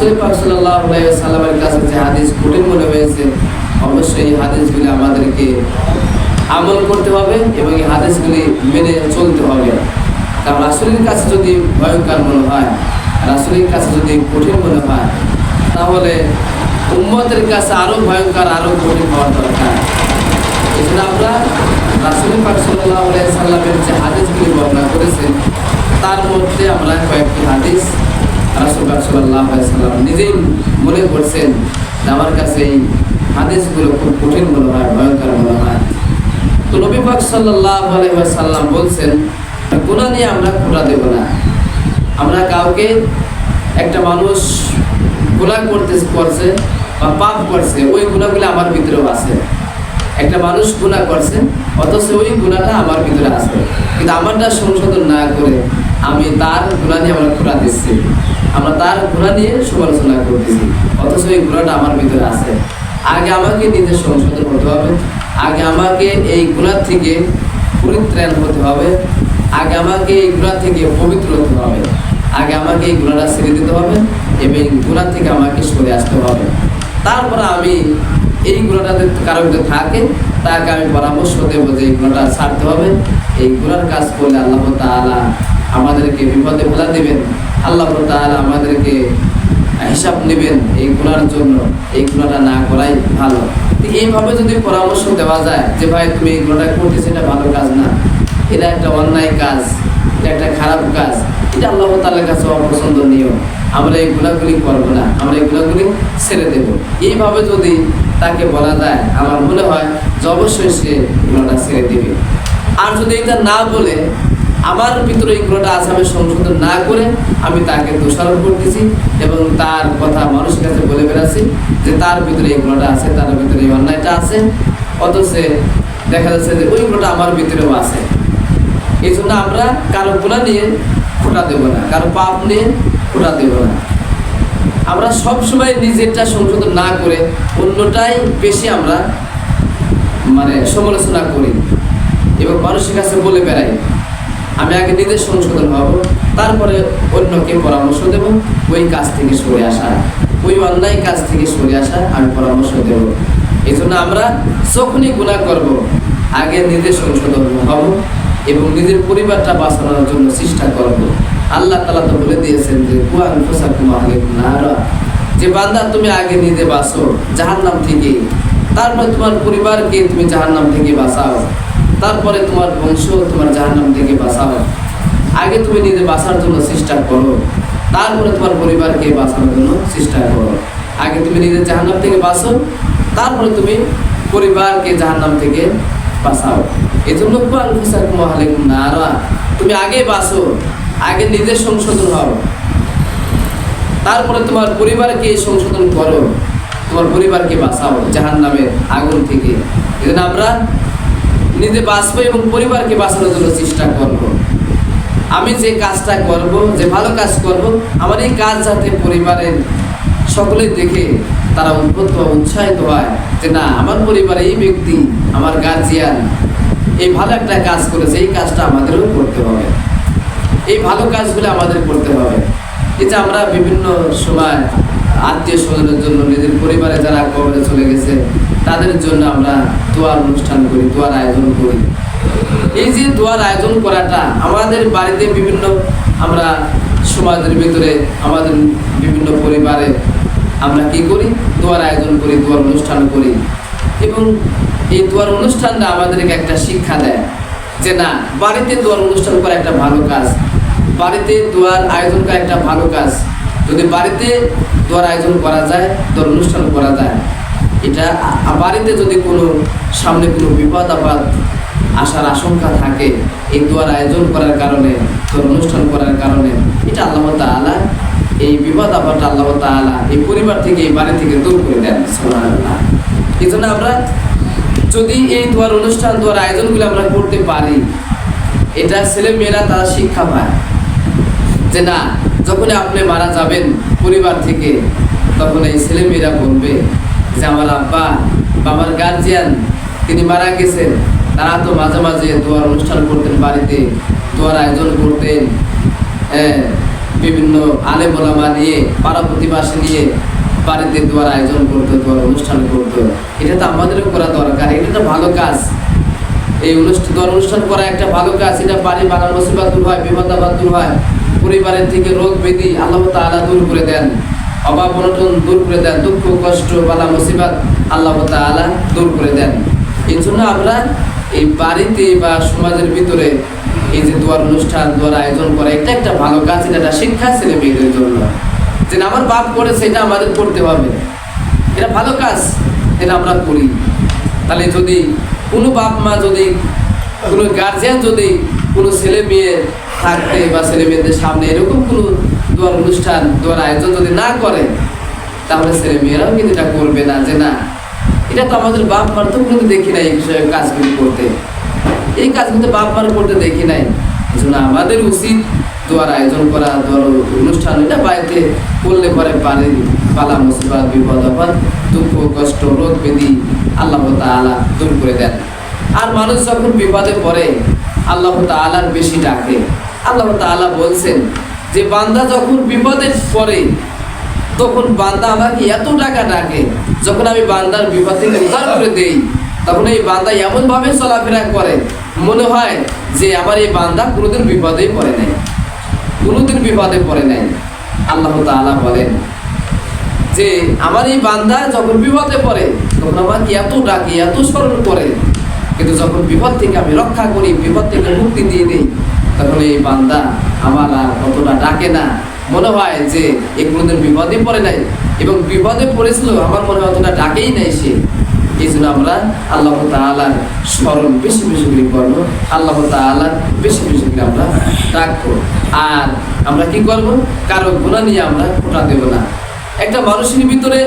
রাসূল পাক সাল্লাল্লাহু আলাইহি ওয়াসাল্লামের কাছে যে হাদিস কঠিন মনে হয়েছে, অবশ্যই এই হাদিসগুলি আমাদেরকে আমল করতে হবে এবং এই হাদিসগুলি মেনে চলতে হবে। কারণ রাসূলের কাছে যদি ভয়ঙ্কর মনে হয়, রাসূলের কাছে যদি কঠিন মনে হয়, তাহলে উম্মতের কাছে আরো ভয়ঙ্কর, আরো কঠিন হওয়ার দরকার। এজন্য আমরা রাসূল পাক সাল্লাল্লাহু আলাইহি ওয়াসাল্লামের যে হাদিসগুলি বর্ণনা করেছেন, তার মধ্যে আমরা কয়েকটি হাদিস রাসূল পাক সাল্লাল্লাহু আলাইহি ওয়াসাল্লাম নিজেই মনে করছেন যে আমার কাছে এই হাদিসগুলো খুব কঠিন মনে হয়, ভয়ঙ্কর মনে হয়। তো নবী পাক সাল্লাল্লাহু আলাইহি ওয়াসাল্লাম বলছেন, গুনাহ নিয়ে আমরা খোঁটা দেব না। আমরা কাউকে, একটা মানুষ গুনাহ করছে বা পাপ করছে, ওই গুনাহগুলো আমার ভিতরেও আছে। একটা মানুষ গুনাহ করছে অথচ ওই গুনাহটা আমার ভিতরে আছে, কিন্তু আমারটা সংশোধন না করে আমি তার গুনাহ নিয়ে আমরা খোঁটা দিচ্ছি, আমরা তার গুনাহ নিয়ে সমালোচনা করতেছি, অথচ এই গুনাহটা আমার ভিতরে আছে। আগে আমাকে নিজে সংশোধন হতে হবে, আগে আমাকে এই গুনাহ থেকে পরিত্রাণ হতে হবে, আগে আমাকে এই গুনাহ থেকে পবিত্র হতে হবে, আগে আমাকে এই গুনাহটা ছেড়ে দিতে হবে এবং গুনাহ থেকে আমাকে সরে আসতে হবে। তারপরে আমি এই গুনাহটাতে কারো যদি থাকে তাকে আমি পরামর্শ দেব যে এই গুনাহটা ছাড়তে হবে। এই গুনার কাজ করলে আল্লাহ তাআলা আমাদেরকে বিপদে ফেলা দেবেন, আল্লাহ তাআলা আমাদেরকে হিসাব নেবেন এই গুনার জন্য, এই গুনাহটা না করাই ভালো। এইভাবে যদি পরামর্শ দেওয়া যায় যে ভাই তুমি এই গুনাহটা করতেছো, এটা ভালো কাজ না, এটা একটা অন্যায় কাজ, এটা একটা খারাপ কাজ, এটা আল্লাহ তাআলার কাছে অপছন্দনীয়, আমরা এই গুনাহগুলি করবো না, আমরা এই গুনাহগুলি ছেড়ে দেব, এইভাবে যদি তাকে বলা যায়, আমার মনে হয় যে অবশ্যই সে গুনাহটা ছেড়ে দেবে। আর যদি এটা না বলে আমার ভিতরে এই গুনাহটা আছে, আমি সংশোধন না করে আমি তাকে দোষারোপ করতেছি এবং তার কথা মানুষের কাছে বলে বেড়াচ্ছি যে তার ভিতরে এই গুনাহটা আছে, তার ভিতরে এই অন্যায়টা আছে, অথচ দেখা যাচ্ছে যে ওই গুনাহটা আমার ভিতরেও আছে। এই জন্য আমরা কারো গুনাহ নিয়ে খোঁটা দেব না, কারো পাপ নিয়ে খোঁটা দেব না। আমরা সবসময় নিজেরটা সংশোধন না করে অন্যটাই বেশি আমরা সমালোচনা করি এবং মানুষের কাছে বলে বেড়াই। আমি আগে নিজের সংশোধন হব, তারপরে অন্যকে পরামর্শ দেব ওই কাজ থেকে সরে আসা, ওই অন্যায় কাজ থেকে সরে আসা আমি পরামর্শ দেব। এই জন্য আমরা যখনই গুনাহ করব আগে নিজের সংশোধন হব এবং নিজের পরিবারটা বাঁচানোর জন্য চেষ্টা করব। আল্লাহ তাআলা তো বলে দিয়েছেন যে যে বান্দা তুমি আগে নিজে বাঁচো জাহান্নাম থেকে, তারপরে তোমার পরিবারকে তুমি জাহান্নাম থেকে বাঁচাও, তারপরে তোমার বংশ তোমার জাহান্নাম থেকে বাঁচাও। আগে তুমি নিজে বাঁচার জন্য চেষ্টা করো, তারপরে তোমার পরিবারকে বাঁচানোর জন্য চেষ্টা করো। আগে তুমি নিজে জাহান্নাম থেকে বাঁচো, তারপরে তুমি পরিবারকে জাহান্নাম থেকে বাঁচাও। এই জন্য তুমি আগে বাঁচো, আগে নিজের সংশোধন হও, তারপরে তোমার পরিবারকে সংশোধন করো, তোমার পরিবারকে বাঁচাও জাহান্নামের আগুন থেকে। এই জন্য আমরা নিজে বাঁচবো এবং পরিবারকে বাঁচানোর জন্য চেষ্টা করব। আমি যে কাজটা করব, যে ভালো কাজ করব, আমার এই কাজ যাতে পরিবারের সকলে দেখে তারা উদ্বুদ্ধ উৎসাহিত হয় যে না, আমার পরিবারে এই ব্যক্তি, আমার গার্জিয়ান এই ভালো একটা কাজ করেছে, এই কাজটা আমাদেরও করতে হবে, এই ভালো কাজগুলো আমাদের করতে হবে। এই যে আমরা বিভিন্ন সময় আত্মীয় স্বজনের জন্য, নিজের পরিবারে যারা কবরে চলে গেছে তাদের জন্য আমরা দোয়ার অনুষ্ঠান করি, দোয়ার আয়োজন করি। এই যে দোয়ার আয়োজন করাটা আমাদের বাড়িতে বিভিন্ন, আমরা সমাজের ভিতরে আমাদের বিভিন্ন পরিবারে আমরা কি করি, দোয়ার আয়োজন করি, দোয়ার অনুষ্ঠান করি এবং এই দোয়ার অনুষ্ঠানটা আমাদেরকে একটা শিক্ষা দেয় যে না, বাড়িতে দোয়ার অনুষ্ঠান করা একটা ভালো কাজ, বাড়িতে দোয়ার আয়োজন করা একটা ভালো কাজ। যদি বাড়িতে দোয়ার আয়োজন করা যায়, দোয়ার অনুষ্ঠান করা যায়, এটা বাড়িতে যদি কোনো সামনে কোনো বিপদ আপদ আসার আশঙ্কা থাকে, এই দোয়ার আয়োজন করার কারণে, দোয়ার অনুষ্ঠান করার কারণে, এটা আল্লাহ তাআলা এই বিপদ আপদটা আল্লাহ তাআলা এই পরিবার থেকে, এই বাড়ি থেকে দূর করে দেন। সুবহানাল্লাহ। এই জন্য আমরা যদি এই দোয়ার অনুষ্ঠান, দোয়ার আয়োজনগুলো আমরা করতে পারি, এটা ছেলে মেয়েরা তারা শিক্ষা পায় যে না, যখন আপনি মারা যাবেন পরিবার থেকে, তখন এই ছেলে মেয়েরা বলবে যে আমার আব্বা বা আমার গার্জিয়ান তিনি মারা গেছেন, তারা তো মাঝে মাঝে দোয়ার অনুষ্ঠান করতেন, বাড়িতে দোয়ার আয়োজন করতেন, বিভিন্ন আলেম ওলামা নিয়ে, পাড়া প্রতিবাসী নিয়ে বাড়িতে দোয়ার আয়োজন করতো, দোয়ার অনুষ্ঠান করতো। এটা তো আমাদেরও করা দরকার, এটা তো ভালো কাজ। এই দোয়ার অনুষ্ঠান করা একটা ভালো কাজ। এটা বাড়ি বানার মুসিবত দূর হয়, বিপদ আপদ দূর হয়, পরিবারের থেকে রোগ ব্যাধি আল্লাহ তাআলা দূর করে দেন, অভাব অনটন দূর করে দেন, দুঃখ কষ্ট বালা মুসিবত আল্লাহ তাআলা দূর করে দেন। এই জন্য আমরা এই বাড়িতে বা সমাজের ভিতরে এই যে দোয়ার অনুষ্ঠান, দোয়ার আয়োজন করা, এটা একটা ভালো কাজ। এটা একটা শিক্ষা ছেলে মেয়েদের জন্য, যে আমার বাপ করেছে এটা আমাদের করতে হবে। এটা ভালো কাজ, এটা আমরা করি। তাহলে যদি কোনো বাপ মা, যদি কোনো গার্জিয়ান, যদি কোনো ছেলে মেয়ে থাকতে বা ছেলে মেয়েদের সামনে এরকম কোনো দোয়ার অনুষ্ঠান, দোয়ার আয়োজন যদি না করে, তাহলে ছেলে মেয়েরাও কিন্তু এটা করবে না, যে না এটা তো আমাদের বাপ মার তো কিন্তু দেখি নাই এই বিষয়ে কাজগুলি করতে, এই কাজ কিন্তু বাপ মার করতে দেখি নাই। এই জন্য আমাদের উচিত দোয়ার আয়োজন করা, দোয়ার অনুষ্ঠান এটা বাড়িতে করলে পরে বাড়ির পালা মুসিবত, বিপদ আপদ, দুঃখ কষ্ট, রোগ ব্যাধি আল্লাহ তাআলা দূর করে দেন। আর মানুষ যখন বিপদে পড়ে আল্লাহ তাআলার বেশি ডাকে। আল্লাহ তাআলা বলছেন যে বান্দা যখন বিপদে পড়ে তখন বান্দা আমাকে এত টাকা ডাকে, যখন আমি বান্দার বিপদ থেকে উদ্ধার করে দেই, তখন এই বান্দা এমনভাবে চলাফেরা করে মনে হয় যে আমার এই বান্দা কোনোদিন বিপদেই পড়ে নাই, কোনোদিন বিপদে পড়ে নাই। আল্লাহ তাআলা বলেন যে আমার এই বান্দা যখন বিপদে পড়ে তখন আমাকে এত ডাকে, এত স্মরণ করে, কিন্তু যখন বিপদ থেকে আমি রক্ষা করি, বিপদ থেকে মুক্তি দিয়ে দিই, তখন এই বান্দা আমার আর কতটা ডাকে না, মনে হয় যে এই কোনোদিন বিপদে পড়ে নাই, এবং বিপদে পড়েছিল আমার মনে হয় অতটা ডাকেই নাই সে। এই জন্য আমরা আল্লাহ তাআলার স্মরণ বেশি বেশি করে করবো, আল্লাহ তাআলার বেশি বেশি করে আমরা ডাকবো। আর আমরা কি করব? কারো গুনাহ নিয়ে আমরা খোঁটা দেব না। একটা মানুষের ভিতরে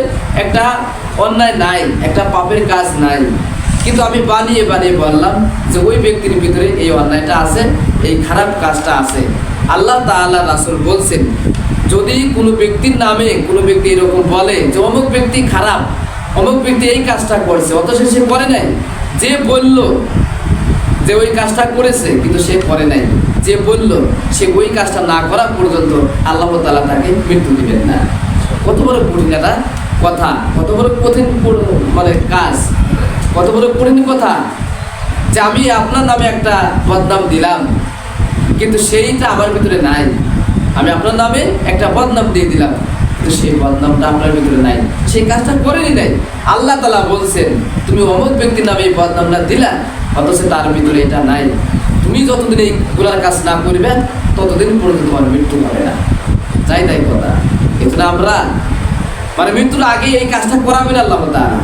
একটা অন্যায় নাই, একটা পাপের কাজ নাই, কিন্তু আমি বানিয়ে বানিয়ে বললাম যে ওই ব্যক্তির ভিতরে এই অন্যায়টা আছে, এই খারাপ কাজটা আছে। আল্লাহ তাআলা রাসূল বলছেন, যদি কোনো ব্যক্তির নামে কোনো ব্যক্তি এরকম বলে যে অমুক ব্যক্তি খারাপ, অমুক ব্যক্তি এই কাজটা করছে, অথচ সে করে নাই, যে বলল যে ওই কাজটা করেছে কিন্তু সে করে নাই, যে বলল সে ওই কাজটা না করা পর্যন্ত আল্লাহ তাআলা তাকে মৃত্যু দিবেন না। কত বড় কঠিন একটা কথা, কত বড় কঠিন মানে কাজ, কত বড় কঠিন কথা যে আমি আপনার নামে একটা বদনাম দিলাম, কিন্তু সেইটা আমার ভিতরে নাই। আমি আপনার নামে একটা বদনাম দিয়ে দিলাম, কিন্তু সেই বদনামটা আপনার ভিতরে নাই, সেই কাজটা করেনি নাই। আল্লাহ তাআলা বলছেন, তুমি অমুক ব্যক্তির নামে এই বদনামটা দিলা, অথচ তার ভিতরে এটা নাই। তুমি যতদিন এই গুনার কাজ না করবে ততদিন পর্যন্ত তোমার মৃত্যু হবে না। যাই তাই কথা। কিন্তু আমরা মানে মৃত্যুর আগে এই কাজটা করাবেন আল্লাহ তাআলা।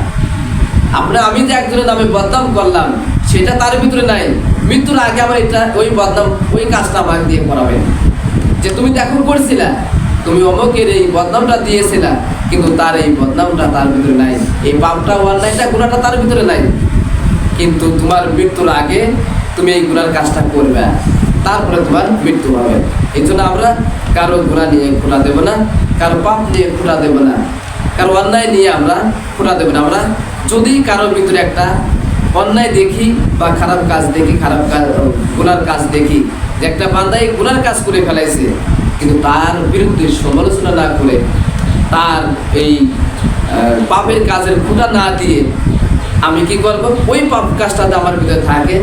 আমি যে একজনের নামে বদনাম করলাম সেটা তার ভিতরে নাই, মৃত্যুর আগে আমার এটা ওই বদনাম, ওই কাজটা আমাকে দিয়ে করাবেন, যে তুমি দেখো করছিলা, তুমি অমুকের এই বদনামটা দিয়েছিলা, কিন্তু তার এই বদনামটা তার ভিতরে নাই, এই পাপটা, অন্যায়টা, গুনাহটা তার ভিতরে নাই, কিন্তু তোমার মৃত্যুর আগে তুমি এই গুনার কাজটা করবে, তারপরে তোমার মৃত্যু হবে। এই জন্য আমরা কারো গুনাহ নিয়ে খোঁটা দেব না, কারো পাপ নিয়ে খোঁটা দেব না, কারো অন্যায় নিয়ে আমরা খোঁটা দেব না। আমরা যদি কারোর ভিতরে একটা অন্যায় দেখি বা খারাপ কাজ দেখি, খারাপ কাজ, গুনার কাজ দেখি, যে একটা বান্দা এই গুনার কাজ করে ফেলাইছে, কিন্তু তার বিরুদ্ধে সমালোচনা না করে, তার এই পাপের কাজের খোঁটা না দিয়ে আমি কি করব? ওই পাপ কাজটাতে আমার ভিতরে থাকে,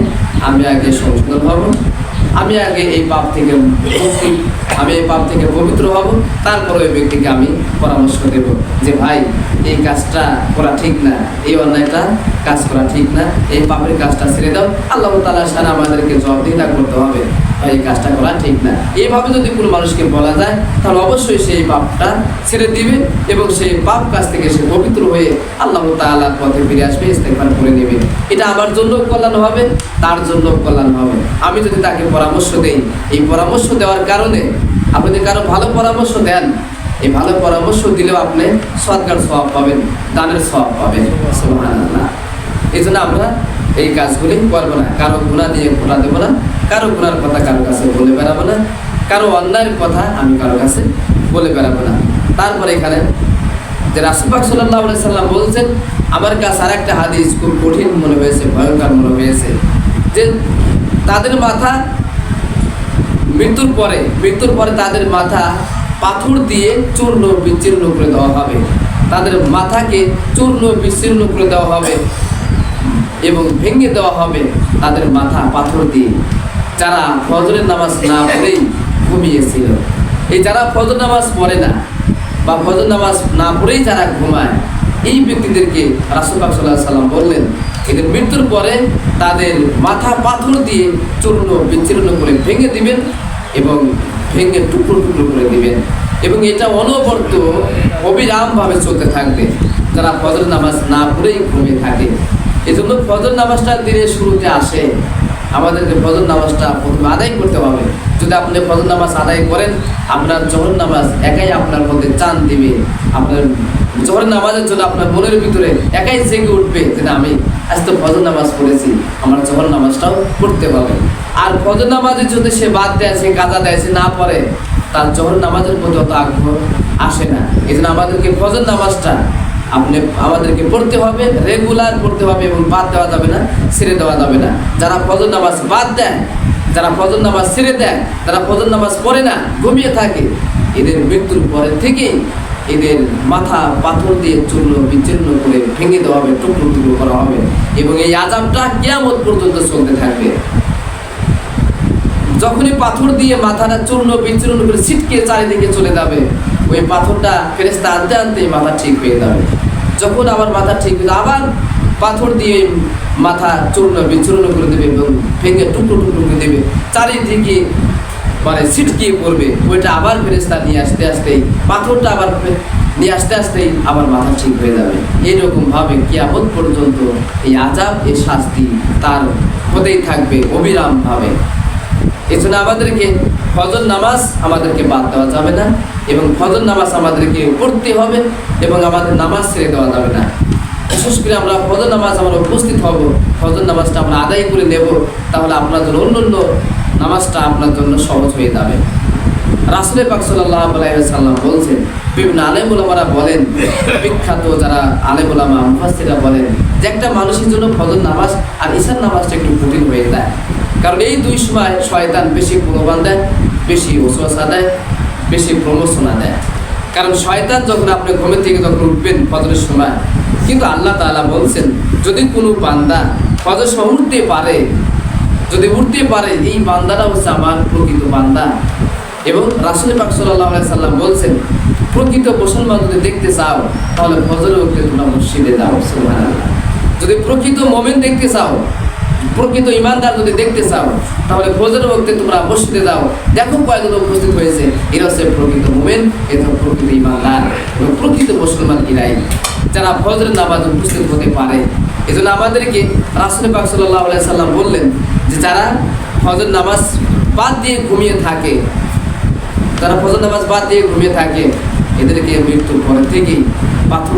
আমি আগে সংশোধন হব, আমি আগে এই পাপ থেকে মুক্তি, আমি এই পাপ থেকে পবিত্র হব, তারপর ওই ব্যক্তিকে আমি পরামর্শ দেব যে ভাই এই কাজটা করা ঠিক না, এই অন্যায়টা কাজ করা ঠিক না, এই পাপের কাজটা ছেড়ে দাও, আল্লাহ তাআলার সামনে আমাদেরকে জবাবদিহিতা করতে হবে, ভাই এই কাজটা করা ঠিক না। এইভাবে যদি কোনো মানুষকে বলা যায় তাহলে অবশ্যই সেই পাপটা ছেড়ে দিবে এবং সেই পাপ কাজ থেকে সে পবিত্র হয়ে আল্লাহ তাআলার পথে ফিরে আসবে, ইস্তেগফার করে নেবে। এটা আমার জন্য কল্যাণ হবে, তার জন্য কল্যাণ হবে। আমি যদি তাকে পরামর্শ দেই, এই পরামর্শ দেওয়ার কারণে আপনি যদি কারো ভালো পরামর্শ দেন, এই ভালো পরামর্শ দিলেও আপনি সদকার সওয়াব পাবেন, দানের সওয়াব পাবেন। সুবহানাল্লাহ। এই জন্য আমরা এই কাজগুলি করবো না, কারো গুনাহ নিয়ে খোঁটা দেবো না, কারো গুনার কথা কারো কাছে বলে বেড়াবো না, কারো অন্যায়ের কথা আমি কারো কাছে বলে বেড়াবো না। তারপরে এখানে যে রাসূল পাক সাল্লাল্লাহু আলাইহি সাল্লাম বলছেন, আমার কাছে আর একটা হাদিস খুব কঠিন মনে হয়েছে, ভয়ঙ্কর মনে হয়েছে, যে তাদের মাথা মৃত্যুর পরে তাদের মাথা পাথর দিয়ে চূর্ণ বিচূর্ণ করে দেওয়া হবে, তাদের মাথাকে চূর্ণ বিচূর্ণ করে দেওয়া হবে এবং ভেঙে দেওয়া হবে তাদের মাথা পাথর দিয়ে, যারা ফজরের নামাজ না পড়েই ঘুমিয়েছিল। এই যারা ফজর নামাজ পড়ে না বা ফজর নামাজ না পড়েই যারা ঘুমায়, এই ব্যক্তিদেরকে রাসূল পাক সাল্লাল্লাহু আলাইহি সাল্লাম বললেন এদের মৃত্যুর পরে তাদের মাথা পাথর দিয়ে চূর্ণ বিচূর্ণ করে ভেঙে দিবেন এবং ভেঙে টুকরো টুকরো করে দিবেন, এবং এটা অনবরত অবিরামভাবে চলতে থাকবে যারা ফজর নামাজ না পড়েই ঘুমিয়ে থাকে। এজন্য ফজর নামাজটা দিনের শুরুতে আসে, আমাদেরকে ফজর নামাজটা প্রথমে আদায় করতে হবে। যদি আপনি ফজর নামাজ আদায় করেন, আপনার জোহর নামাজ একাই আপনার মধ্যে চান দিবে, আপনার জোহর নামাজের জন্য আপনার মনের ভিতরে একাই জেগে উঠবে যে না, আমি আজ তো ফজর নামাজ পড়েছি, আমার জোহর নামাজটাও পড়তে হবে। আর ফজর নামাজের যদি সে বাদ দেয়, সে কাজা দেয়, সে না পড়ে, তার জোহর নামাজের প্রতি অত আগ্রহ আসে না। এই জন্য আমাদেরকে ফজর নামাজটা আমাদেরকে পড়তে হবে, রেগুলার পড়তে হবে এবং বাদ দেওয়া যাবে না, ছেড়ে দেওয়া যাবে না। যারা ফজর নামাজ বাদ দেয়, যারা ফজর নামাজ ছেড়ে দেয়, যারা ফজর নামাজ পড়ে না, ঘুমিয়ে থাকে, এদের মৃত্যুর পরে থেকেই এদের মাথা পাথর দিয়ে চূর্ণ বিচূর্ণ করে ভেঙে দেওয়া হবে, টুকরো টুকরো করা হবে, এবং এই আযাবটা কিয়ামত পর্যন্ত চলতে থাকবে। যখনই পাথর দিয়ে মাথাটা চূর্ণ বিচূর্ণ করে ছিটকে চারিদিকে চলে যাবে, ওই পাথরটা ফেরেশতা আনতে আনতেই মাথা ঠিক হয়ে যাবে। যখন আবার মাথা ঠিক হয়ে যাবে, আবার পাথর দিয়ে মাথা চূর্ণ বিচূর্ণ করে দেবে এবং ভেঙে টুকরো টুকরো করে দেবে, চারিদিকে মানে ছিটকিয়ে পড়বে। ওইটা আবার ফেরেশতা নিয়ে আসতে আসতেই, পাথরটা আবার নিয়ে আসতে আসতেই আবার মাথা ঠিক হয়ে যাবে। এইরকমভাবে কিয়ামত পর্যন্ত এই আযাব, এই শাস্তি তার হতেই থাকবে অবিরামভাবে। এজন্য আমাদেরকে ফজর নামাজ আমাদেরকে বাদ দেওয়া যাবে না, এবং ফজর নামাজ আমাদেরকে পড়তে হবে, এবং আমাদের নামাজ ছেড়ে দেওয়া যাবে না। বিশেষ করে আমরা ফজর নামাজ আমরা উপস্থিত হব, ফজর নামাজটা আমরা আদায় করে নেব, তাহলে আপনার জন্য অন্য নামাজটা আপনার জন্য সহজ হয়ে যাবে। রাসূল পাক সাল্লাল্লাহু আলাইহি ওয়াসাল্লাম বলছেন, বিভিন্ন আলেম ওলামারা বলেন, বিখ্যাত যারা আলেম ওলামা মুফাসসিররা বলেন যে একটা মানুষের জন্য ফজর নামাজ আর ঈশার নামাজটা একটু কঠিন হয়ে যায়, কারণ এই দুই সময় শয়তান বেশি প্রলোভন দেয়, বেশি ওসওয়াসা দেয়, বেশি প্রমোশনা দেয়। কারণ শয়তান যখন আপনি ঘুমের থেকে যখন উঠবেন ফজরের সময়, কিন্তু আল্লাহ তাআলা বলছেন যদি কোনো বান্দা ফজর সময় উঠতে পারে, যদি উঠতে পারে, এই বান্দাটা হচ্ছে আমার প্রকৃত বান্দা। এবং রাসূল পাক সাল্লাল্লাহু আলাইহি সাল্লাম বলছেন, প্রকৃত মুসলমান যদি দেখতে চাও তাহলে ফজরে উঠতে তোমরা মসজিদে যাও। সুবহানাল্লাহ। যদি প্রকৃত মুমিন দেখতে চাও, প্রকৃত ইমানদার যদি দেখতে চাও, তাহলে ফজরের ওয়াক্তে তোমরা মসজিদে যাও, দেখো কয়েকজন উপস্থিত হয়েছে, এরা হচ্ছে প্রকৃত মুমিন, এরা প্রকৃত ইমানদার এবং প্রকৃত মুসলমান এরাই যারা ফজরের নামাজে উপস্থিত হতে পারে। এজন্য আমাদেরকে রাসূল পাক সাল্লাল্লাহু আলাইহি সাল্লাম বললেন যে যারা ফজর নামাজ বাদ দিয়ে ঘুমিয়ে থাকে, যারা ফজর নামাজ বাদ দিয়ে ঘুমিয়ে থাকে, এদেরকে মৃত্যুর পরে থেকেই পাথর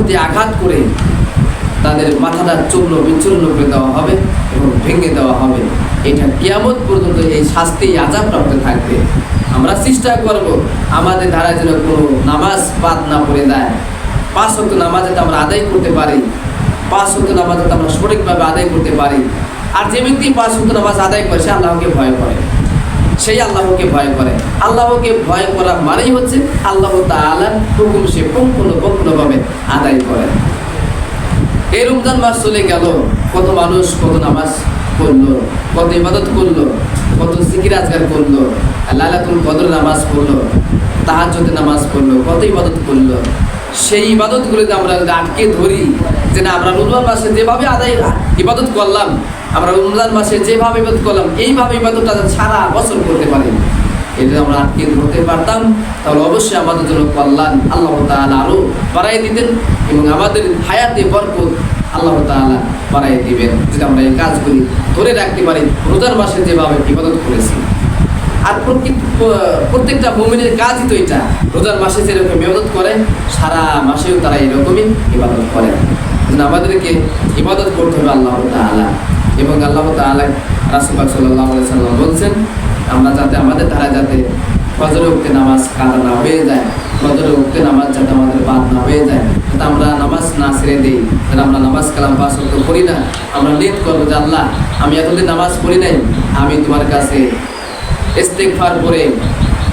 দিয়ে আঘাত করে তাদের মাথাটা চূর্ণ বিচূর্ণ করে দেওয়া হবে এবং ভেঙে দেওয়া হবে। এটা কিয়ামত পর্যন্ত এই শাস্তি, আযাবটা হতে থাকবে। আমরা চেষ্টা করব আমাদের দ্বারা যেন কোনো নামাজ বাদ না পড়ে যায়। 5 ওয়াক্ত নামাজ যাতে আমরা আদায় করতে পারি, 5 ওয়াক্ত নামাজ যাতে আমরা সঠিকভাবে আদায় করতে পারি। আর যে ব্যক্তি 5 ওয়াক্ত নামাজ আদায় করে, সে আল্লাহকে ভয় করে, সেই আল্লাহকে ভয় করে। আল্লাহকে ভয় করা মানেই হচ্ছে আল্লাহ তাআলার হুকুম সে পুঙ্খানুপুঙ্খভাবে আদায় করে। এই রমজান মাস চলে গেল, কত মানুষ কত নামাজ পড়লো, কত ইবাদত করলো, কত জিকির আজকার করলো, লাইলাতুল কদর নামাজ পড়লো, তাহাজ্জুদের নামাজ পড়লো, কত ইবাদত করলো। সেই ইবাদতগুলোতে আমরা যদি আটকে ধরি যে না, আমরা রমজান মাসে যেভাবে ইবাদত করলাম, আমরা রমজান মাসে যেভাবে ইবাদত করলাম, এইভাবে ইবাদতটা সারা বছর করতে পারি, এটা আমরা আটকে ধরতে পারতাম, তাহলে অবশ্যই আমাদের জন্য কল্যাণ আল্লাহ তাআলা আরো বাড়াই দিতেন এবং আমাদের হায়াতে বরকত আল্লাহ তাআলা বাড়াই দিবেন যদি আমরা এই কাজগুলি ধরে রাখতে পারি, রোজার মাসে যেভাবে ইবাদত করেছি। আর প্রত্যেকটা মুমিনের কাজই তো এটা, রোজার মাসে যেরকম ইবাদত করে, সারা মাসেও তারা এরকমই ইবাদত করে। আমাদেরকে ইবাদত করতে হবে আল্লাহ তাআলা, এবং আল্লাহ তাআলা রাসূল পাক সাল্লাল্লাহু আলাইহি সাল্লাম বলছেন আমরা যাতে আমাদের দ্বারা যাতে ফজরে উঠতে নামাজ কাজা না হয়ে যায়, ফজরে উঠতে নামাজ যাতে আমাদের বাদ না হয়ে যায়, যাতে আমরা নামাজ না ছেড়ে দিই, যাতে আমরা নামাজ কালাম 5 ওয়াক্ত করি না। আমরা নিয়ত করবো যে আল্লাহ আমি এতদিন নামাজ পড়ি নাই, আমি তোমার কাছে ইস্তেগফার করে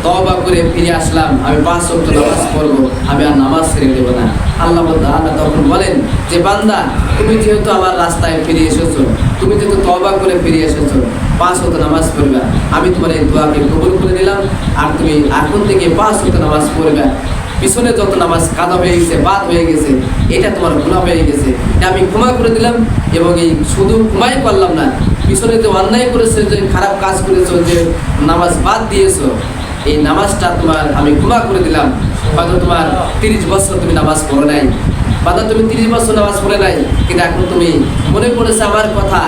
তওবা করে ফিরে আসলাম, আমি 5 ওয়াক্ত নামাজ পড়বো, আমি আর নামাজ ছেড়ে দেব না। আল্লাহ তখন বলেন যে বান্দা তুমি যেহেতু আমার রাস্তায় ফিরে এসেছো, তুমি যেহেতু তওবা করে ফিরে এসেছো, 5 ওয়াক্ত নামাজ পড়বে, আমি তোমার এই দোয়াকে কবুল করে নিলাম। আর তুমি এখন থেকে 5 ওয়াক্ত নামাজ পড়বে। পিছনে যত নামাজ কাদা হয়ে গেছে, বাদ হয়ে গেছে, এটা তোমার গুনাহ হয়ে গেছে, এটা আমি ক্ষমা করে দিলাম। এবং এই শুধু ক্ষমাই করলাম না, পিছনে যে অন্যায় করেছে, যে খারাপ কাজ করেছো, যে নামাজ বাদ দিয়েছো, এই নামাজটা তোমার আমি ক্ষমা করে দিলাম। হয়তো তোমার 30 বছর তুমি নামাজ পড়ো নাই, বাদা তুমি 30 বছর নামাজ পড়ে নাই, কিন্তু এখন তুমি মনে পড়েছে আমার কথা।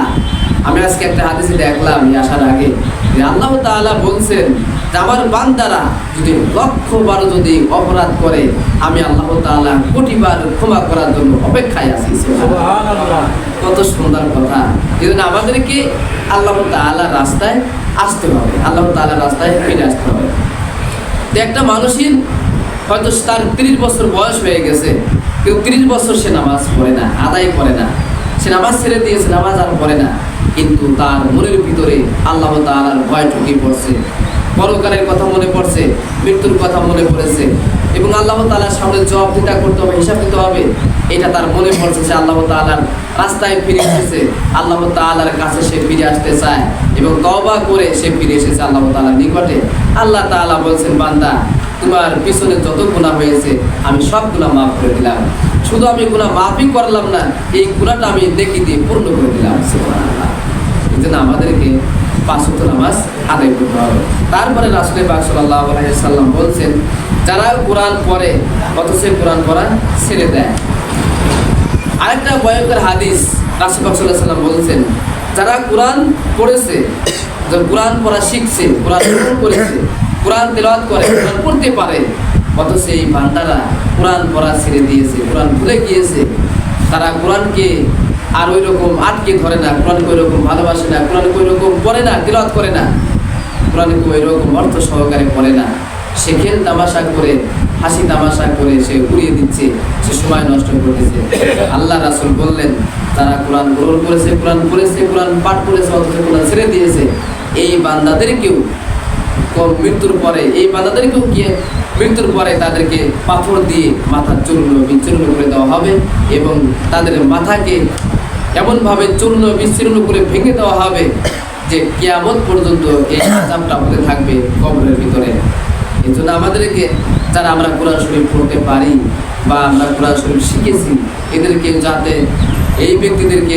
আমি আজকে একটা হাদিসে দেখলাম আসার আগে যে আল্লাহ তাআলা বলছেন যে আমার বান্দারা যদি 1,000,000 যদি অপরাধ করে, আমি আল্লাহ তাআলা 1,000,000 ক্ষমা করার জন্য অপেক্ষায় আছি। সুবহানাল্লাহ, কত সুন্দর কথা। এজন্য আমাদেরকে আল্লাহ তাআলার রাস্তায় আসতে হবে, আল্লাহ তাআলার রাস্তায় ফিরে আসতে হবে। তো একটা মানুষের হয়তো তার 30 বছর বয়স হয়ে গেছে, কেউ 30 বছর সে নামাজ পড়ে না, আদায় করে না, সে নামাজ ছেড়ে দিয়েছে, নামাজ আর পড়ে না, কিন্তু তার মনের ভিতরে আল্লাহ তাআলার ভয় ঢুকে পড়ছে, পরকালের কথা মনে পড়ছে, মৃত্যুর কথা মনে পড়েছে, এবং আল্লাহ তাআলার সামনে জবাবদিহিতা করতে হবে, হিসাব দিতে হবে, এটা তার মনে পড়ছে। সে আল্লাহ তাআলার রাস্তায় ফিরে এসেছে, আল্লাহ তাআলার কাছে সে ফিরে আসতে চায় এবং তওবা করে সে ফিরে এসেছে আল্লাহ তাআলার নিকটে। আল্লাহ তাআলা বলছেন বান্দা তোমার পিছনে যত গুনাহ হয়েছে আমি সব গুনাহ মাফ করে দিলাম, শুধু আমি গুনাহ মাফই করলাম না, এই গুনাহটা আমি নেকি দিয়ে পূর্ণ করে দিলাম। সুবহানাল্লাহ। এজন্য আমাদেরকে 5 ওয়াক্ত নামাজ আদায় করতে হবে। তারপরে রাসূল পাক সাল্লাল্লাহু আলাইহি ওয়াসাল্লাম বলছেন যারা কোরআন পড়ে অথচ কোরআন পড়া ছেড়ে দেয়। আরেকটা ভয়ঙ্কর হাদিস, রাসূল পাক সাল্লাল্লাহু আলাইহি ওয়াসাল্লাম বলছেন যারা কোরআন পড়েছে, যারা কোরআন পড়া শিখছে, কোরআন পড়েছে, কোরআন তেলাওয়াত করে, কোরআন পড়তে পারে, অথচ এই বান্দারা কোরআন পড়া ছেড়ে দিয়েছে, কোরআন ভুলে গিয়েছে, তারা কোরআনকে আর ওই রকম আটকে ধরে না, কোরআনকে ওই রকম ভালোবাসে না, কোরআনকে ওই রকম পড়ে না, তেলাওয়াত করে না, কোরআনকে ওই রকম অর্থ সহকারে পড়ে না, সে খেল তামাশা করে, হাসি তামাশা করে সে উড়িয়ে দিচ্ছে, সে সময় নষ্ট করতেছে। আল্লাহ রাসূল বললেন তারা কোরআন গ্রহণ করেছে, কোরআন পড়েছে, কোরআন পাঠ করেছে, অথচ কোরআন ছেড়ে দিয়েছে, এই বান্দাদেরকেও মৃত্যুর পরে, এই বান্দাদেরকেও কি মৃত্যুর পরে তাদেরকে পাথর দিয়ে মাথা চূর্ণ বিচূর্ণ করে দেওয়া হবে এবং তাদের মাথাকে এমনভাবে চূর্ণ বিচূর্ণ করে ভেঙে দেওয়া হবে যে কিয়ামত পর্যন্ত এই আযাবটা হতে থাকবে কবরের ভিতরে। এই জন্য আমাদেরকে যারা আমরা কোরআন শরীফ পড়তে পারি বা আমরা কোরআন শরীফ শিখেছি, এদেরকে যাতে এই ব্যক্তিদেরকে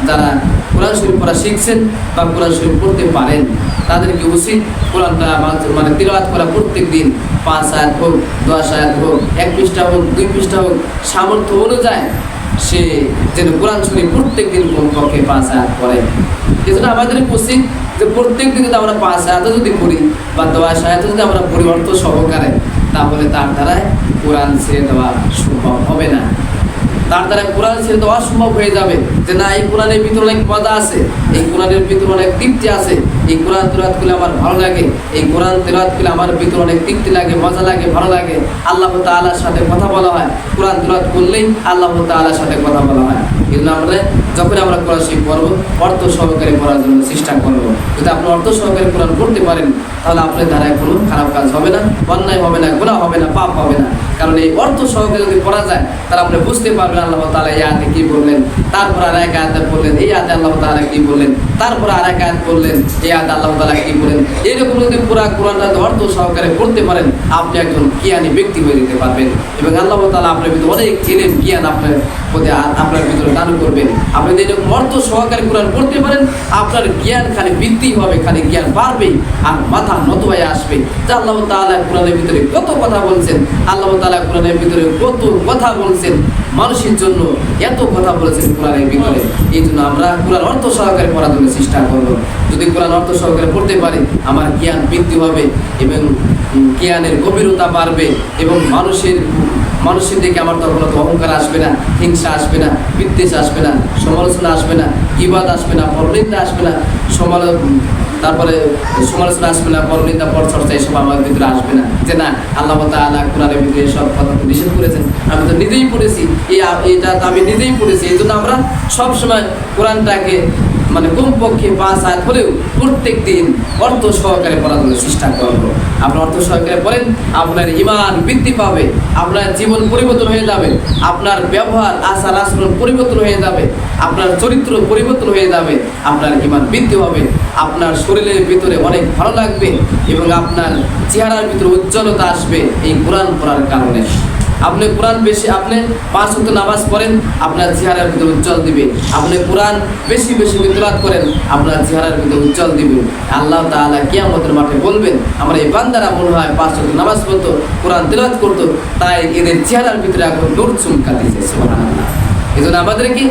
যারা কোরআন শরীফ পড়া শিখছেন বা কোরআন শরীফ পড়তে পারেন, তাদেরকে উচিত কোরআনটা মানে তিলাওয়াত করা প্রত্যেক দিন, 5 আয়াত হোক, 10 আয়াত হোক, 1 পৃষ্ঠা হোক, 2 পৃষ্ঠা হোক, সামর্থ্য অনুযায়ী সে যেন কোরআন শরীফ প্রত্যেক দিন কমপক্ষে 5 আয়াত পড়ে। এজন্য আমাদের উচিত যে প্রত্যেক দিন যদি আমরা 5 আয়াত যদি পড়ি বা 10 আয়াত যদি আমরা পড়ি অর্থ সহকারে, তাহলে তার দ্বারাই কোরআন ছেড়ে দেওয়া সম্ভব হবে না, তার দ্বারা কোরআন ছেড়ে দেওয়া সম্ভব হয়ে যাবে যে না এই কোরআনের ভিতরে অনেক মজা আছে, এই কোরআনের ভিতরে অনেক তৃপ্তি আছে, এই কোরআন তেলাওয়াত করলে আমার ভালো লাগে, এই কোরআন তেলাওয়াত করলে আমার ভিতরে অনেক তৃপ্তি লাগে, মজা লাগে, ভালো লাগে, আল্লাহ তাআলার সাথে কথা বলা হয়, কোরআন তেলাওয়াত করলেই আল্লাহ তাআলার সাথে কথা বলা হয়। এজন্য আমরা যখন আমরা কোরআন শরীফ পড়বো অর্থ সহকারে পড়ার জন্য চেষ্টা করবো। যদি আপনি অর্থ সহকারে কোরআন পড়তে পারেন তাহলে আপনার দ্বারা কোনো খারাপ কাজ হবে না, অন্যায় হবে না, গুনাহ হবে না, পাপ হবে না। কারণ এই অর্থ সহকারে যদি পড়া যায় তাহলে আপনি বুঝতে পারবেন আল্লাহ তাআলা এই আয়াতে কি বললেন, তারপর আরেক আয়াতে বললেন, এই আয়াতে আল্লাহ তাআলা কি বললেন, তারপর আরেক আয়াত বললেন, এই আয়াতে আল্লাহ তাআলা কি বললেন। এরকম যদি পুরো কোরআনটা অর্থ সহকারে পড়তে পারেন আপনি একজন জ্ঞানী ব্যক্তি হয়ে যেতে পারবেন এবং আল্লাহ তাআলা আপনার ভিতরে অনেক ইলম জ্ঞান আপনার প্রতি আপনার ভিতরে দান করবেন। আপনি যদি এরকম অর্থ সহকারে কোরআন পড়তে পারেন আপনার জ্ঞান খালি বৃদ্ধি হবে, খালি জ্ঞান বাড়বে আর মাথা নত হয়ে আসবে যে আল্লাহ তাআলা কোরআনের ভিতরে কত কথা বলছেন, আল্লাহ তাআলা কোরআনের ভিতরে কত কথা বলছেন, মানুষের জন্য এত কথা বলেছেন কোরআনের ভিতরে। এই জন্য আমরা কোরআন অর্থ সহকারে পড়ার জন্য চেষ্টা করব। যদি কোরআন অর্থ সহকারে পড়তে পারি আমার জ্ঞান বৃদ্ধি হবে এবং জ্ঞানের গভীরতা বাড়বে এবং মানুষের দিকে আমার তখন অত অহংকার আসবে না, হিংসা আসবে না, বিদ্বেষ আসবে না, সমালোচনা আসবে না, গীবত আসবে না, পরনিন্দা আসবে না, তারপরে সমালোচনা আসবে না, পরনিন্দা পরচর্চা এসব আমার ভিতরে আসবে না, যে না আল্লাহ তাআলা কোরআনের ভিতরে এসব কথা নিষেধ করেছেন, আমি তো নিজেই পড়েছি, এটা তো আমি নিজেই পড়েছি। এই জন্য আমরা সবসময় কোরআনটাকে মানে কমপক্ষে 5 আয়াত হলেও প্রত্যেক দিন অর্থ সহকারে পড়ার জন্য চেষ্টা করব। আপনার অর্থ সহকারে পড়েন, আপনার ঈমান বৃদ্ধি পাবে, আপনার জীবন পরিবর্তন হয়ে যাবে, আপনার ব্যবহার আচার আচরণ পরিবর্তন হয়ে যাবে, আপনার চরিত্র পরিবর্তন হয়ে যাবে, আপনার ঈমান বৃদ্ধি হবে, আপনার শরীরের ভিতরে অনেক ভালো লাগবে এবং আপনার চেহারার ভিতরে উজ্জ্বলতা আসবে এই কোরআন পড়ার কারণে। আপনি কোরআন বেশি, আপনি 5 ওয়াক্ত নামাজ পড়েন, আপনার চেহারার ভিতরে উজ্জ্বল দিবে। আপনি কোরআন বেশি বেশি তিলাওয়াত করেন, আপনার চেহারার ভিতরে উজ্জ্বল দিবে। আল্লাহ তাআলা কিয়ামতের মাঠে বলবেন, আমার এই বান্দারা মনে হয় 5 ওয়াক্ত নামাজ পড়তো, কোরআন তিলাওয়াত করতো, তাই এদের চেহারার ভিতরে এখন নূর চমকাতেছে। সুবহানাল্লাহ। এই জন্য আমাদেরকে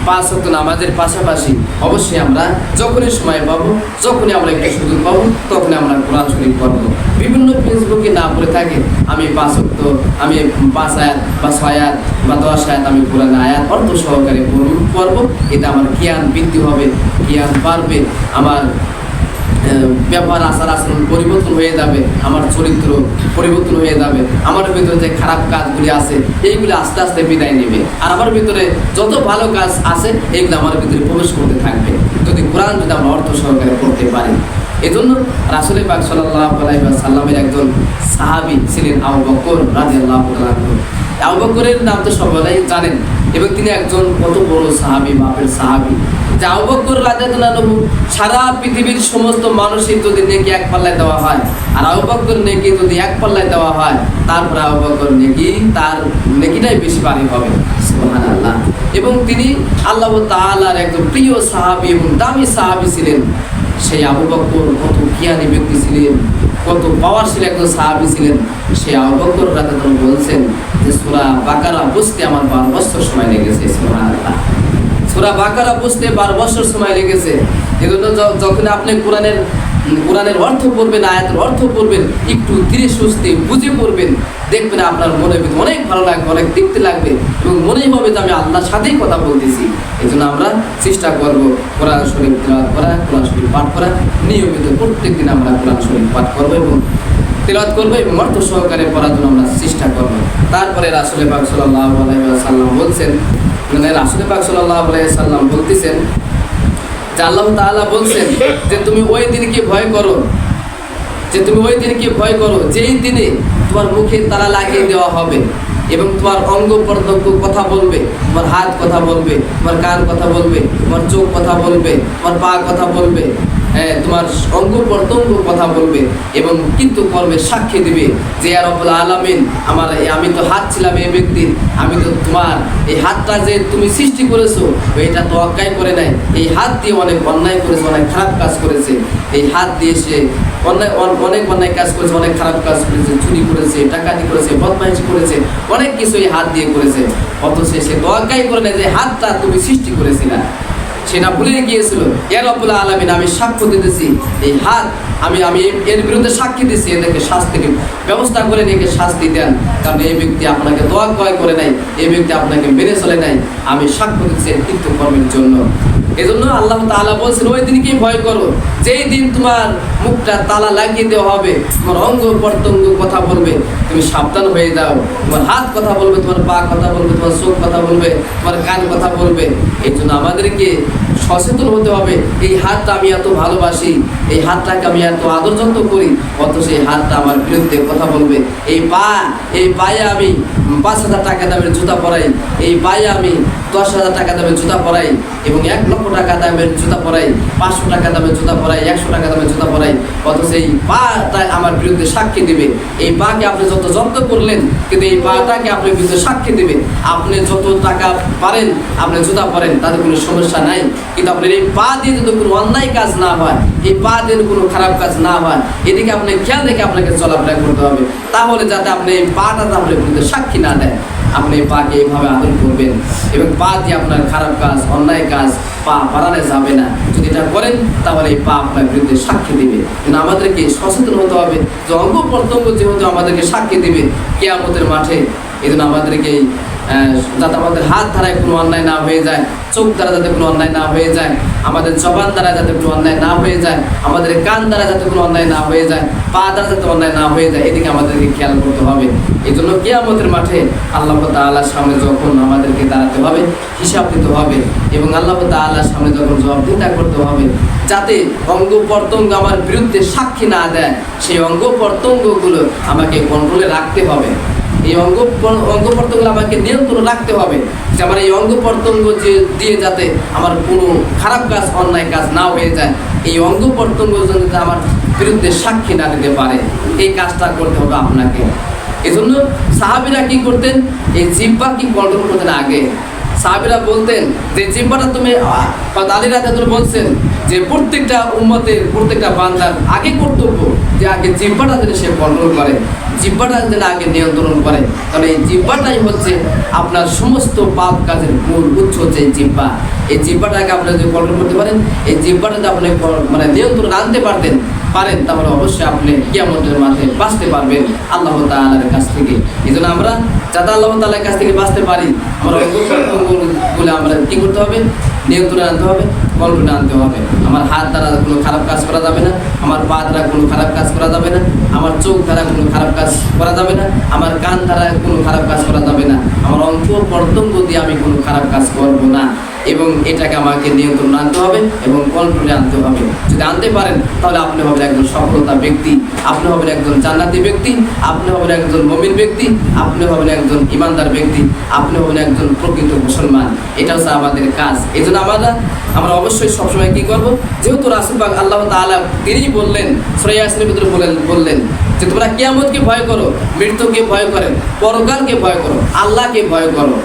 5 ওয়াক্ত নামাজের পাশাপাশি অবশ্যই আমরা যখনই সময় পাবো, যখনই আমরা একটা সুযোগ পাবো, তখনই আমরা কোরআন শরীফ পড়বো। বিভিন্ন ফেসবুকে না পড়ে থাকে আমি 5 ওয়াক্ত, আমি 5 আয়াত বা 6 আয়াত বা 10 আয়াত আমি কোরআন আয়াত অর্থ সহকারে পড়বো। এটা আমার জ্ঞান বৃদ্ধি হবে, জ্ঞান বাড়বে, আমার ব্যবহার আচার আচরণ পরিবর্তন হয়ে যাবে, আমার চরিত্র পরিবর্তন হয়ে যাবে, আমার ভিতরে যে খারাপ কাজগুলি আছে এইগুলি আস্তে আস্তে বিদায় নেবে, আর আমার ভিতরে যত ভালো কাজ আছে এইগুলো আমার ভিতরে প্রবেশ করতে থাকবে, যদি কোরআন যদি আমরা অর্থ সহকারে পড়তে পারি। এজন্য রাসূল পাক সাল্লাল্লাহু আলাইহি ওয়াসাল্লামের একজন সাহাবী ছিলেন আবু বকর রাদিয়াল্লাহু তাআলা। আবু বকরের নাম তো সবাই জানেন এবং তিনি একজন কত বড় সাহাবী, বাপের সাহাবী। যে আবু বকর রাদিয়াল্লাহু আনহু সারা পৃথিবীর সমস্ত মানুষের যদি নেকি এক পাল্লায় দেওয়া হয়, আর আবু বকর নেকি যদি এক পাল্লায় দেওয়া হয়, তারপরে আবু বকর নেকি তার নেকিটাই বেশি ভারী হবে। সুবহানাল্লাহ। এবং তিনি আল্লাহ তাআলার একজন প্রিয় সাহাবী এবং দামি সাহাবী ছিলেন। সেই আবু বকর কত জ্ঞানী ব্যক্তি ছিলেন, কত পাওয়ারশীল একজন সাহাবী ছিলেন। সেই আবু বকর রাদিয়াল্লাহু আনহু বলছেন যে সূরা বাকারা বুঝতে আমার 12 বছর সময় লেগেছে। সুবহানাল্লাহ। সূরা বাকারা বুঝতে 12 বছর সময় লেগেছে। এজন্য যখন আপনি কোরআনের অর্থ পড়বেন, আয়াতের অর্থ পড়বেন, একটু ধীরে সুস্থে বুঝে পড়বেন, দেখবেন আপনার মনের ভিতরে অনেক ভালো লাগবে, অনেক তৃপ্তি লাগবে এবং মনেই হবে যে আমি আল্লাহর সাথেই কথা বলতেছি। এই জন্য আমরা চেষ্টা করব কোরআন শরীফ তিলাওয়াত করা, কোরআন শরীফ পাঠ করা, নিয়মিত প্রত্যেক দিন আমরা কোরআন শরীফ পাঠ করবো এবং তিলাওয়াত করবো এবং অর্থ সহকারে পড়ার জন্য আমরা চেষ্টা করব। তারপরে রাসূল পাক সাল্লাল্লাহু আলাইহি ওয়াসাল্লাম বলছেন, মানে রাসূল পাক সাল্লাল্লাহু আলাইহি ওয়াসাল্লাম বলতেছেন যে আল্লাহ তাআলা বলছেন যে তুমি ওই দিনকে ভয় করো, যে তুমি ওই দিনকে ভয় করো যেই দিনে তোমার মুখে তালা লাগিয়ে দেওয়া হবে এবং তোমার অঙ্গ প্রত্যঙ্গ কথা বলবে, তোমার হাত কথা বলবে, তোমার কান কথা বলবে, তোমার চোখ কথা বলবে, তোমার পা কথা বলবে, তোমার অঙ্গ প্রত্যঙ্গ কথা বলবে এবং কিন্তু কর্মে সাক্ষী দিবে যে ইয়া রব্বুল আলামিন, আমি তো হাত ছিলাম এই ব্যক্তির, আমি তো তোমার এই হাতটা যে তুমি সৃষ্টি করেছো এটা তো অজ্ঞায় করে নাই, এই হাত দিয়ে অনেক অন্যায় করেছে, অনেক খারাপ কাজ করেছে, এই হাত দিয়ে সে অনেক অন্যায় কাজ করেছে, অনেক খারাপ কাজ করেছে, চুরি করেছে, ডাকাতি করেছে, বদমাইশি করেছে, অনেক কিছু এই হাত দিয়ে করেছে, অথচ সে তো অজ্ঞায় করে নাই যে হাতটা তুমি সৃষ্টি করেছিলা, সেটা ভুলে গিয়েছিল। ইয়া রব্বুল আলামিন, আমি সাক্ষ্য দিতেছি এই হাত আমি এর বিরুদ্ধে সাক্ষী দিচ্ছি, এদেরকে শাস্তির ব্যবস্থা করে একে শাস্তি দেন, কারণ এই ব্যক্তি আপনাকে তোয়াক্কা করে নাই, এই ব্যক্তি আপনাকে মেনে চলে নাই, আমি সাক্ষ্য দিচ্ছি এর কৃত্য কর্মের জন্য। এজন্য আল্লাহ তাআলা বলছেন ওই দিনকেই ভয় করো যেই দিন তোমার মুখটা তালা লাগিয়ে দেওয়া হবে, তোমার অঙ্গ প্রত্যঙ্গ কথা বলবে, তুমি সাবধান হয়ে যাও, তোমার হাত কথা বলবে, তোমার পা কথা বলবে, তোমার চোখ কথা বলবে, তোমার কান কথা বলবে। এই জন্য আমাদেরকে সচেতন হতে হবে, এই হাতটা আমি এত ভালোবাসি, এই হাতটাকে আমি এত আদর যত্ন করি, অথচ এই হাতটা আমার বিরুদ্ধে কথা বলবে। এই পায়ে আমি 5,000 টাকা দামের জুতা পরাই, এই পায়ে আমি 10,000 টাকা দামের জুতা পরাই এবং 1 লক্ষ টাকা দামের জুতা পরাই, 500 টাকা দামের জুতা পরাই, 100 টাকা দামের জুতা পরাই, অথচ এই পাটা আমার বিরুদ্ধে সাক্ষী দিবে। এই পাকে আপনি যত যত্ন করলেন কিন্তু এই পাটাকে আপনার বিরুদ্ধে সাক্ষী দিবে। আপনি যত টাকা পারেন আপনি জুতা পরেন, তাতে কোনো সমস্যা নাই, কিন্তু আপনার এই পা দিয়ে যদি কোনো অন্যায় কাজ না হয়, এই পা দিয়ে কোনো খারাপ কাজ না হয়, এদিকে আপনি খেয়াল রেখে আপনাকে চলাফেরা করতে হবে, তাহলে যাতে আপনি এই পাটা আপনার বিরুদ্ধে সাক্ষী না দেয়। আপনি পাকে এইভাবে আদর করবেন এবং পা দিয়ে আপনার খারাপ কাজ, অন্যায় কাজ পা বাড়ানো যাবে না। যদি এটা করেন তাহলে এই পা আপনার বিরুদ্ধে সাক্ষী দিবে। কিন্তু আমাদেরকে সচেতন হতে হবে যে অঙ্গ প্রত্যঙ্গ যেহেতু আমাদেরকে সাক্ষী দিবে কিয়ামতের মাঠে, এই জন্য আমাদেরকে যাতে আমাদের হাত দ্বারায় কোনো অন্যায় না হয়ে যায়, চোখ দ্বারা যাতে কোনো অন্যায় না হয়ে যায়, আমাদের জবান দ্বারা যাতে কোনো অন্যায় না হয়ে যায়, আমাদের কান দ্বারা যাতে কোনো অন্যায় না হয়ে যায়, পা দ্বারা যাতে অন্যায় না হয়ে যায়, এদিকে আমাদেরকে খেয়াল করতে হবে। এই জন্য কিয়ামতের মাঠে আল্লাহ তাআলার সামনে যখন আমাদেরকে দাঁড়াতে হবে, হিসাব দিতে হবে এবং আল্লাহ তাআলার সামনে যখন জবাবদিহিতা করতে হবে, যাতে অঙ্গ প্রত্যঙ্গ আমার বিরুদ্ধে সাক্ষী না দেয়, সেই অঙ্গ প্রত্যঙ্গগুলো আমাকে কন্ট্রোলে রাখতে হবে। এই অঙ্গ প্রত্যঙ্গগুলো আমাকে নিয়ন্ত্রণ রাখতে হবে, যে আমার এই অঙ্গ প্রত্যঙ্গ দিয়ে যাতে আমার কোনো খারাপ কাজ, অন্যায় কাজ না হয়ে যায়, এই অঙ্গ প্রত্যঙ্গ যাতে আমার বিরুদ্ধে সাক্ষী না দিতে পারে, এই কাজটা করতে হবে আপনাকে। এই জন্য সাহাবীরা কি করতেন, এই জিহ্বা কি কন্ট্রোল করতেন আগে। সাহাবীরা বলতেন যে জিহ্বাটা তুমি, আলী রাদিয়াল্লাহু বলছেন যে প্রত্যেকটা উম্মতের, প্রত্যেকটা বান্দার আগে কর্তব্য যে আগে জিহ্বাটা যেন সে কন্ট্রোল করে, জিহ্বাটা যেন আগে নিয়ন্ত্রণ করে। কারণ এই জিহ্বাটাই হচ্ছে আপনার সমস্ত পাপ কাজের মূল উৎস হচ্ছে এই জিহ্বা। এই জিহ্বাটাকে আপনি যদি কন্ট্রোল করতে পারেন, এই জিহ্বাটাতে আপনি মানে নিয়ন্ত্রণ আনতে পারেন, তাহলে অবশ্যই আপনি কিয়ামতের মাঠে বাঁচতে পারবেন আল্লাহ তাআলার কাছ থেকে। এই জন্য আমরা যাতে আল্লাহ তাআলার কাছ থেকে বাঁচতে পারি, আমরা অঙ্গগুলো আমরা কি করতে হবে, নিয়ন্ত্রণে আনতে হবে, কন্ট্রোলে আনতে হবে। আমার হাত দ্বারা কোনো খারাপ কাজ করা যাবে না, আমার পা দ্বারা কোনো খারাপ কাজ করা যাবে না, আমার চোখ দ্বারা কোনো খারাপ কাজ করা যাবে না, আমার কান দ্বারা কোনো খারাপ কাজ করা যাবে না, আমার অঙ্গ প্রত্যঙ্গ দিয়ে আমি কোনো খারাপ কাজ করব না। এবং এটাকে আমাকে নিয়ন্ত্রণ আনতে হবে এবং কন্ট্রোলে আনতে হবে। যদি আনতে পারেন তাহলে আপনি হবেন একজন সফলতা ব্যক্তি, আপনি হবেন একজন জান্নাতি ব্যক্তি, আপনি হবেন একজন মুমিন ব্যক্তি, আপনি হবেন একজন ইমানদার ব্যক্তি, আপনি হবেন একজন প্রকৃত মুসলমান। এটা হচ্ছে আমাদের কাজ। এই জন্য আমরা অবশ্যই সবসময় কি করব, যেহেতু রাসূল পাক আল্লাহ তাআলা তিনি বললেন, সূরা ইয়াসিনের ভিতরে বললেন যে তোমরা কিয়ামতকে ভয় করো, মৃত্যুকে ভয় করেন, পরকালকে ভয় করো, আল্লাহকে ভয় করো।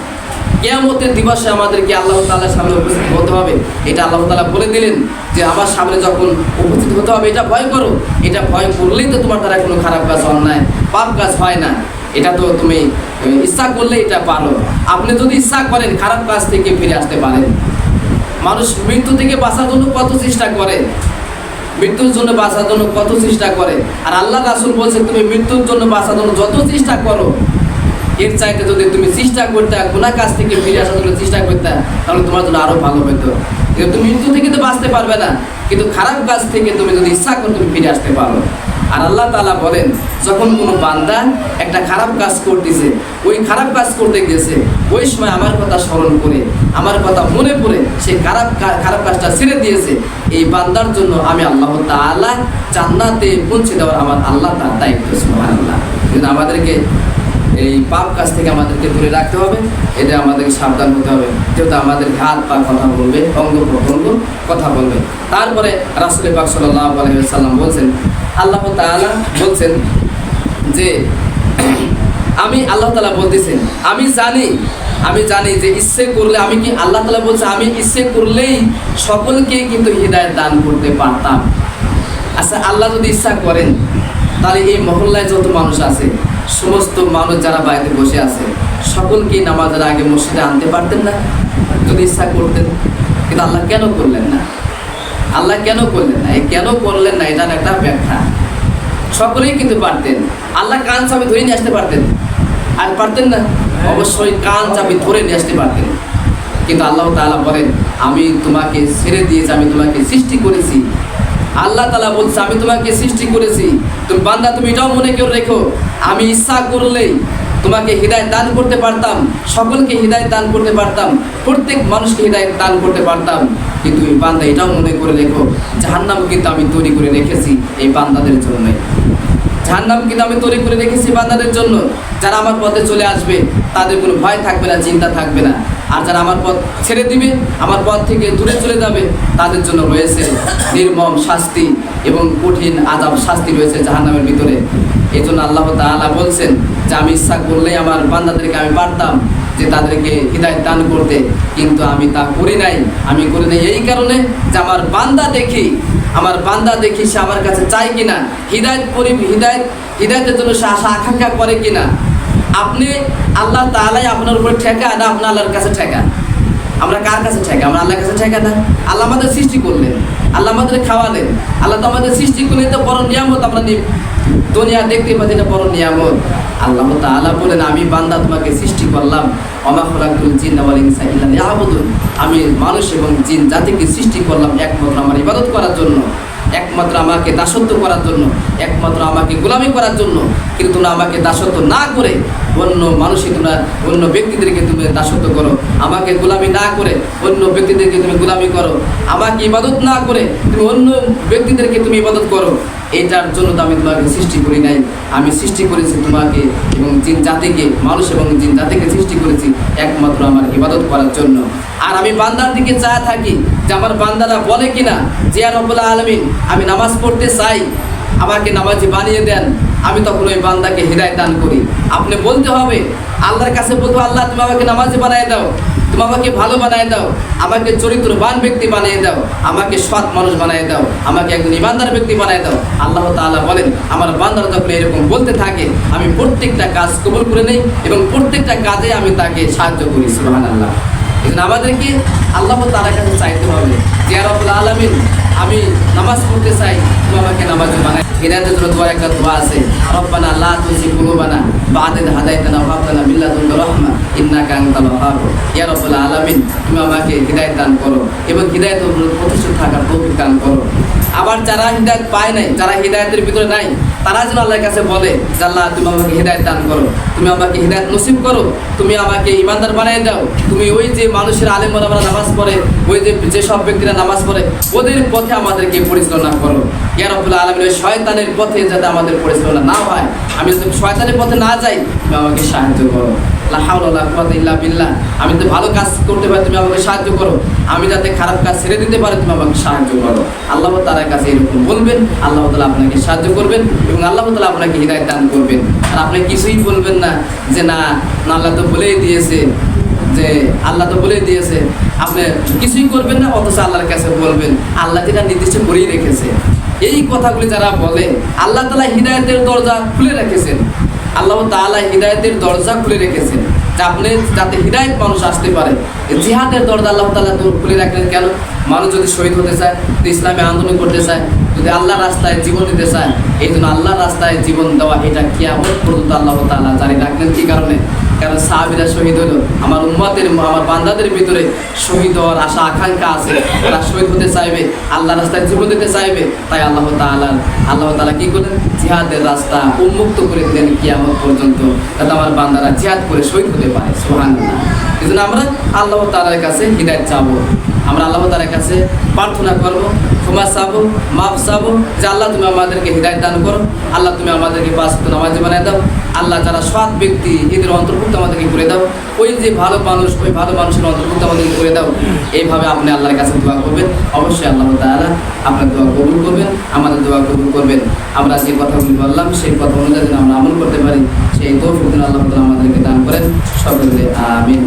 কিয়ামতের দিবসে আমাদেরকে আল্লাহ তাআলার সামনে উপস্থিত হতে হবে, এটা আল্লাহ তাআলা বলে দিলেন যে আমার সামনে যখন উপস্থিত হতে হবে, এটা ভয় করো। এটা ভয় করলেই তো তোমার দ্বারা কোনো খারাপ কাজ, অন্যায় পাপ কাজ হয় না। এটা তো তুমি ইচ্ছা করলে এটা পারো। আপনি যদি ইচ্ছা করেন খারাপ কাজ থেকে ফিরে আসতে পারেন। মানুষ মৃত্যু থেকে বাঁচার জন্য কত চেষ্টা করে, মৃত্যুর জন্য বাঁচার জন্য কত চেষ্টা করে। আর আল্লাহ রাসূল বলছে তুমি মৃত্যুর জন্য বাঁচার জন্য যত চেষ্টা করো, এর চাইতে যদি তুমি চেষ্টা করতে গুনাহ কাজ থেকে ফিরে আসার জন্য চেষ্টা করতে, তাহলে তোমার জন্য আরো ভালো হতো। কিন্তু তুমি মৃত্যু থেকে তো বাঁচতে পারবে না, কিন্তু খারাপ কাজ থেকে তুমি যদি ইচ্ছা করে তুমি ফিরে আসতে পারো। আর আল্লাহ তাআলা বলেন, যখন কোনো বান্দা একটা খারাপ কাজ করতেছে, ওই খারাপ কাজ করতে গেছে, ওই সময় আমার কথা স্মরণ করে, আমার কথা মনে পড়ে সে খারাপ কাজটা ছেড়ে দিয়েছে, এই বান্দার জন্য আমি আল্লাহ তাআলা জান্নাতে পৌঁছে দেওয়ার আমার আল্লাহ তার দায়িত্ব। সুবহানাল্লাহ। কিন্তু আমাদেরকে এই পাপ কাজ থেকে আমাদেরকে দূরে রাখতে হবে, এটা আমাদেরকে সাবধান হতে হবে। যেহেতু আমাদের হাত পা কথা বলবে, অঙ্গ প্রত্যঙ্গ কথা বলবে। তারপরে রাসূল পাক সাল্লাল্লাহু আলাইহি ওয়াসাল্লাম বলছেন, আল্লাহ তাআলা বলছেন যে আমি, আল্লাহ তাআলা বলতেছেন আমি জানি যে ইচ্ছে করলে আমি কি, আল্লাহ তাআলা বলছে আমি ইচ্ছে করলেই সকলকে কিন্তু হিদায়াত দান করতে পারতাম। আচ্ছা, আল্লাহ যদি ইচ্ছা করেন তাহলে এই মহল্লায় যত মানুষ আছে, সমস্ত মানুষ যারা বাড়িতে বসে আছে, সকলকে নামাজের আগে মসজিদে আনতে পারতেন না যদি ইচ্ছা করতেন। কিন্তু আল্লাহ কেন করলেন না? আল্লাহ কেন করলেন না? এই কেন করলেন না, এটার একটা ব্যাখ্যা। সকলেই কিন্তু পারতেন, আল্লাহ কান চাবি ধরে নিয়ে আসতে পারতেন, আর পারতেন না? অবশ্যই কান চাবি ধরে নিয়ে আসতে পারতেন। কিন্তু আল্লাহ তাআলা বলেন আমি তোমাকে ছেড়ে দিয়েছি, আমি তোমাকে সৃষ্টি করেছি। আল্লাহ তাআলা বলছে আমি তোমাকে সৃষ্টি করেছি, তুমি বান্দা তুমি এটাও মনে করে রেখো, আমি ইচ্ছা করলেই তোমাকে হিদায়াত দান করতে পারতাম, সকলকে হিদায়াত দান করতে পারতাম, প্রত্যেক মানুষকে হিদায়াত দান করতে পারতাম। কিন্তু এই বান্দা এটাও মনে করে রেখো, জাহান্নাম কিন্তু আমি তৈরি করে রেখেছি এই বান্দাদের জন্য। জাহান্নাম কিন্তু আমি তৈরি করে রেখেছি বান্দাদের জন্য। যারা আমার পথে চলে আসবে তাদের কোনো ভয় থাকবে না, চিন্তা থাকবে না। আর যারা আমার পথ ছেড়ে দিবে, আমার পথ থেকে দূরে চলে যাবে, তাদের জন্য রয়েছে নির্মম শাস্তি এবং কঠিন আযাব শাস্তি রয়েছে জাহান্নামের ভিতরে। এই জন্য আল্লাহ তাআলা বলছেন যে আমি ইচ্ছা করলেই আমার বান্দাদেরকে আমি পারতাম যে তাদেরকে হিদায়াত দান করতে, কিন্তু আমি তা করি নাই। আমি করি নাই এই কারণে যে আমার বান্দা দেখি সে আমার কাছে চায় কিনা, হিদায়াতের জন্য সে আশা আকাঙ্ক্ষা করে কিনা। আপনি আল্লাহ তাআলাই আপনার উপর ঠেকা না আপনার আল্লাহর কাছে ঠেকা? আমরা কার কাছে ঠেকা? আমরা আল্লাহর কাছে ঠেকা না। আল্লাহ আমাদের সৃষ্টি করলেন, আল্লাহ আমাদের খাওয়ালেন, আল্লাহ তো আমাদের সৃষ্টি করলেন, তো বড় নিয়ামত আমরা দুনিয়া দেখতে পাচ্ছি এটা বড় নিয়ামত। আল্লাহ তাআলা বলেন, আমি বান্দা তোমাকে সৃষ্টি করলাম, ওমা খালাকতুল জিন্না ওয়াল ইনসা ইল্লা লিয়াবুদুন, আমি মানুষ এবং জিন জাতিকে সৃষ্টি করলাম একমাত্র আমার ইবাদত করার জন্য, একমাত্র আমাকে দাসত্ব করার জন্য, একমাত্র আমাকে গোলামি করার জন্য। কিন্তু তোমরা আমাকে দাসত্ব না করে অন্য মানুষই তোমরা অন্য ব্যক্তিদেরকে তুমি দাসত্ব করো, আমাকে গোলামি না করে অন্য ব্যক্তিদেরকে তুমি গোলামি করো, আমাকে ইবাদত না করে তুমি অন্য ব্যক্তিদেরকে তুমি ইবাদত করো। এটার জন্য তো আমি তোমাকে সৃষ্টি করি নাই, আমি সৃষ্টি করেছি তোমাকে এবং জিন জাতিকে, মানুষ এবং জিন জাতিকে সৃষ্টি করেছি একমাত্র আমার ইবাদত করার জন্য। আর আমি বান্দার দিকে চায় থাকি যে আমার বান্দারা বলে কিনা যে ইয়া রব্বুল আলামিন আমি নামাজ পড়তে চাই, আমাকে নামাজি বানিয়ে দেন, আমি তখন ওই বান্দাকে হিদায়াত দান করি। আপনি বলতে হবে, আল্লাহর কাছে বলবো, আল্লাহ তুমি আমাকে নামাজি বানিয়ে দাও, তুমি আমাকে ভালো বানিয়ে দাও, আমাকে চরিত্রবান ব্যক্তি বানিয়ে দাও, আমাকে সৎ মানুষ বানিয়ে দাও, আমাকে একজন ইমানদার ব্যক্তি বানিয়ে দাও। আল্লাহ তাআলা বলেন, আমার বান্দারা যখন এরকম বলতে থাকে আমি প্রত্যেকটা কাজ কবুল করে নেই এবং প্রত্যেকটা কাজে আমি তাকে সাহায্য করি। সুবহানাল্লাহ। এজন্য আমাদেরকে আল্লাহ তাআলার কাছে চাইতে হবে যে ইয়া রাব্বুল আলামিন আমি নামাজ পড়তে চাই, তুমি আমাকে নামাজি বানাই। হিদায়াতের জন্য দোয়া একটা দোয়া আছে, রব্বানা লা তুযিগ কুলুবানা বা'দা ইয হাদাইতানা ওয়া হাব লানা মিন লাদুনকা রাহমা ইন্নাকা আনতাল ওয়াহ্হাব। ইয়া রাব্বুল আলামিন তুমি আমাকে হিদায়াত দান করো এবং হিদায়াতের উপর প্রতিষ্ঠিত থাকার তৌফিক দান করো। আবার যারা হিদায়াত পায় নাই, যারা হিদায়াতের ভিতরে নাই, তারা যেন আল্লাহর কাছে বলে যে আল্লাহ তুমি আমাকে হিদায়াত দান করো, তুমি আমাকে হিদায়াত নসিব করো, তুমি আমাকে ইমানদার বানিয়ে দাও। তুমি ওই যে মানুষের আলেম ওলামারা নামাজ পড়ে, ওই যে সব ব্যক্তিরা নামাজ পড়ে, ওদের পথে আমাদেরকে পরিচালনা করো। ইয়া রাব্বুল আলামিন ওই শয়তানের পথে যাতে আমাদের পরিচালনা না হয়, আমি যদি শয়তানের পথে না যাই, তুমি আমাকে সাহায্য করো। লা হাওলা ওয়ালা কুওয়াতা ইল্লা বিল্লাহ। আমি যদি ভালো কাজ করতে পারি তুমি আমাকে সাহায্য করো, আমি যাতে খারাপ কাজ ছেড়ে দিতে পারি তুমি আমাকে সাহায্য করো। আল্লাহ তাআলার কাছে এরকম বলবেন, আল্লাহ তাআলা আপনাকে সাহায্য করবেন এবং আল্লাহ তাআলা আপনাকে হিদায়াত দান করবেন। আর আপনি কিছুই বলবেন না যে না আল্লাহ তো বলেই দিয়েছে, যে আল্লাহ তো বলেই দিয়েছে, আপনি কিছুই করবেন না, অথচ আল্লাহর কাছে বলবেন আল্লাহ যেটা নির্দিষ্ট করেই রেখেছে। এই কথাগুলি যারা বলে, আল্লাহ তাআলা হিদায়াতের দরজা খুলে রেখেছেন, আল্লাহ তাআলা হিদায়াতের দরজা খুলে রেখেছেন যে আপনি যাতে হিদায়াত মানুষ আসতে পারে। জিহাদের দরজা আল্লাহ তাআলা খুলে রাখলেন কেন? মানুষ যদি শহীদ হতে চায়, যদি ইসলামে আন্দোলন করতে চায়, যদি আল্লাহর রাস্তায় জীবন দিতে চায়, এই জন্য আল্লাহর রাস্তায় জীবন দেওয়া এটা কিয়ামত পর্যন্ত আল্লাহ তাআলা জারি রাখলেন। কি কারণে? কারণ সাহাবীরা শহীদ হলো, আমার উম্মতের আমার বান্দাদের ভিতরে শহীদ হওয়ার আশা আকাঙ্ক্ষা আছে, তারা শহীদ হতে চাইবে, আল্লাহর রাস্তায় জীবন দিতে চাইবে। তাই আল্লাহ তাআলা কি করলেন? জিহাদের রাস্তা উন্মুক্ত করে দিলেন কিয়ামত পর্যন্ত, যাতে আমার বান্দারা জিহাদ করে শহীদ হতে পারে। সুবহানাল্লাহ। এই জন্য আমরা আল্লাহ তাআলার কাছে হিদায়াত চাবো, আমরা আল্লাহ তাআলার কাছে প্রার্থনা করবো, ক্ষমা চাবো, মাফ চাবো যে আল্লাহ তুমি আমাদেরকে হিদায়াত দান করো, আল্লাহ তুমি আমাদেরকে পাঁচ ওয়াক্ত নামাজি বানিয়ে দাও, আল্লাহ যারা সৎ ব্যক্তি এদের অন্তর্ভুক্ত আমাদেরকে করে দাও, ওই যে ভালো মানুষ ওই ভালো মানুষের অন্তর্ভুক্ত আমাদেরকে করে দাও। এইভাবে আপনি আল্লাহর কাছে দোয়া করবেন, অবশ্যই আল্লাহ তাআলা আপনার দোয়া কবুল করবেন, আমাদের দোয়া কবুল করবেন। আমরা যে কথাগুলি বললাম সেই কথা অনুযায়ী আমরা আমল করতে পারি, সেই তৌফিক আল্লাহ তাআলা আমাদেরকে দান করেন। সকলে আমিন।